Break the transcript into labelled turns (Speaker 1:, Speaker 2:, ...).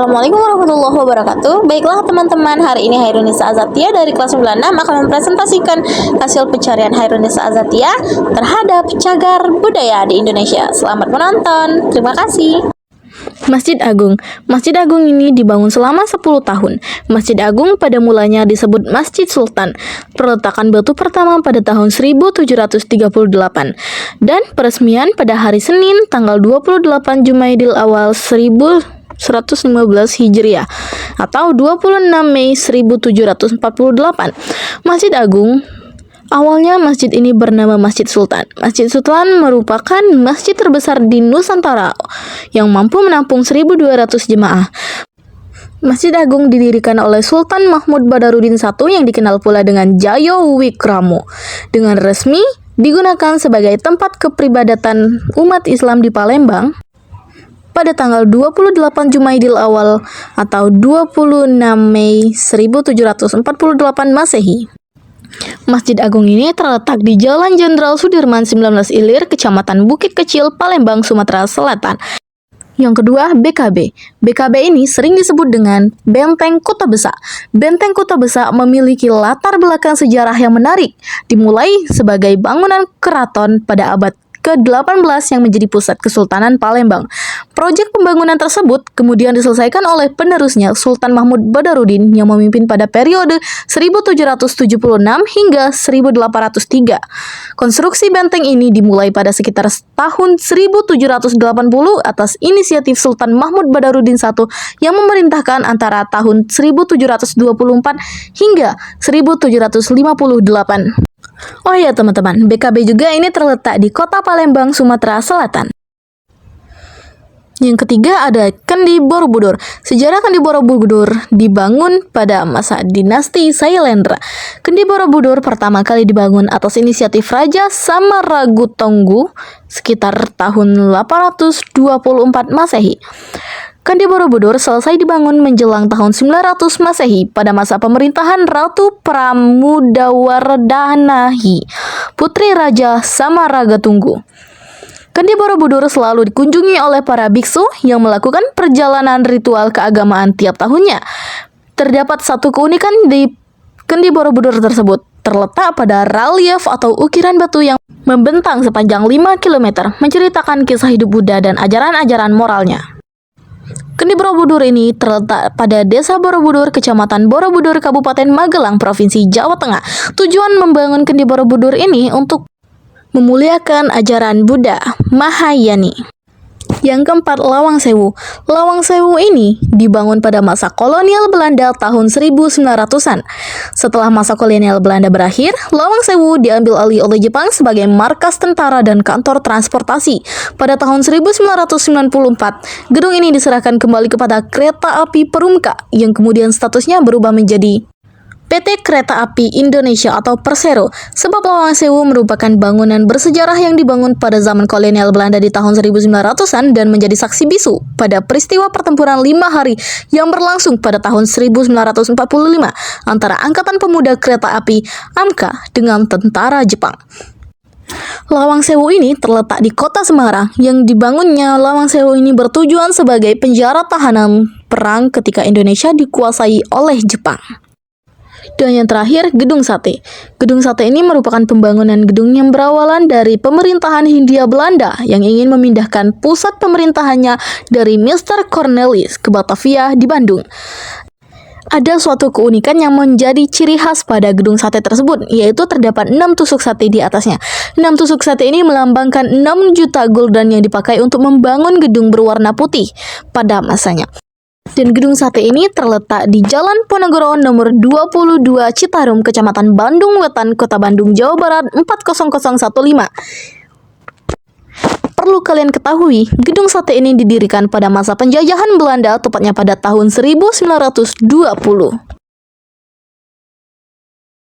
Speaker 1: Assalamualaikum warahmatullahi wabarakatuh. Baiklah teman-teman, hari ini Hairunisa Azatia dari kelas 96 akan mempresentasikan hasil pencarian Hairunisa Azatia terhadap cagar budaya di Indonesia. Selamat menonton. Terima kasih.
Speaker 2: Masjid Agung. Masjid Agung ini dibangun selama 10 tahun. Masjid Agung pada mulanya disebut Masjid Sultan. Perletakan batu pertama pada tahun 1738 dan peresmian pada hari Senin tanggal 28 Jumaidil Awal 1115 Hijriah atau 26 Mei 1748. Masjid Agung awalnya masjid ini bernama Masjid Sultan. Masjid Sultan merupakan masjid terbesar di Nusantara yang mampu menampung 1.200 jemaah. Masjid Agung didirikan oleh Sultan Mahmud Badarudin I yang dikenal pula dengan Jayo Wikramo. Dengan resmi digunakan sebagai tempat kepribadatan umat Islam di Palembang pada tanggal 28 Jumaidil Awal atau 26 Mei 1748 Masehi. Masjid Agung ini terletak di Jalan Jenderal Sudirman 19 Ilir, Kecamatan Bukit Kecil, Palembang, Sumatera Selatan. Yang kedua, BKB. BKB ini sering disebut dengan Benteng Kota Besak. Benteng Kota Besak memiliki latar belakang sejarah yang menarik, dimulai sebagai bangunan keraton pada abad ke-18 yang menjadi pusat Kesultanan Palembang. Proyek pembangunan tersebut kemudian diselesaikan oleh penerusnya Sultan Mahmud Badarudin yang memimpin pada periode 1776 hingga 1803. Konstruksi benteng ini dimulai pada sekitar tahun 1780 atas inisiatif Sultan Mahmud Badarudin I yang memerintahkan antara tahun 1724 hingga 1758. Oh ya teman-teman, BKB juga ini terletak di kota Palembang, Sumatera Selatan. Yang ketiga ada Candi Borobudur. Sejarah Candi Borobudur dibangun pada masa dinasti Sailendra. Candi Borobudur pertama kali dibangun atas inisiatif Raja Samaragutonggu sekitar tahun 824 Masehi. Candi Borobudur selesai dibangun menjelang tahun 900 Masehi pada masa pemerintahan Ratu Pramudawardhanahi, putri Raja Samaragutunggu. Candi Borobudur selalu dikunjungi oleh para biksu yang melakukan perjalanan ritual keagamaan tiap tahunnya. Terdapat satu keunikan di Candi Borobudur tersebut, terletak pada relief atau ukiran batu yang membentang sepanjang 5 km, menceritakan kisah hidup Buddha dan ajaran-ajaran moralnya. Candi Borobudur ini terletak pada Desa Borobudur, Kecamatan Borobudur, Kabupaten Magelang, Provinsi Jawa Tengah. Tujuan membangun Candi Borobudur ini untuk memuliakan ajaran Buddha Mahayani. Yang keempat, Lawang Sewu. Lawang Sewu ini dibangun pada masa kolonial Belanda tahun 1900-an. Setelah masa kolonial Belanda berakhir, Lawang Sewu diambil alih oleh Jepang sebagai markas tentara dan kantor transportasi. Pada tahun 1994, gedung ini diserahkan kembali kepada Kereta Api Perumka yang kemudian statusnya berubah menjadi PT Kereta Api Indonesia atau Persero, sebab Lawang Sewu merupakan bangunan bersejarah yang dibangun pada zaman kolonial Belanda di tahun 1900-an dan menjadi saksi bisu pada peristiwa pertempuran 5 hari yang berlangsung pada tahun 1945 antara Angkatan Pemuda Kereta Api AMKA dengan tentara Jepang. Lawang Sewu ini terletak di kota Semarang. Yang dibangunnya Lawang Sewu ini bertujuan sebagai penjara tahanan perang ketika Indonesia dikuasai oleh Jepang. Dan yang terakhir, Gedung Sate. Gedung Sate ini merupakan pembangunan gedung yang berawalan dari pemerintahan Hindia Belanda yang ingin memindahkan pusat pemerintahannya dari Mr. Cornelis ke Batavia di Bandung. Ada suatu keunikan yang menjadi ciri khas pada gedung sate tersebut, yaitu terdapat 6 tusuk sate di atasnya. 6 tusuk sate ini melambangkan 6 juta gulden yang dipakai untuk membangun gedung berwarna putih pada masanya. Dan gedung sate ini terletak di Jalan Ponorogo nomor 22 Citarum, Kecamatan Bandung Wetan, Kota Bandung, Jawa Barat 40015. Perlu kalian ketahui, gedung sate ini didirikan pada masa penjajahan Belanda, tepatnya pada tahun 1920.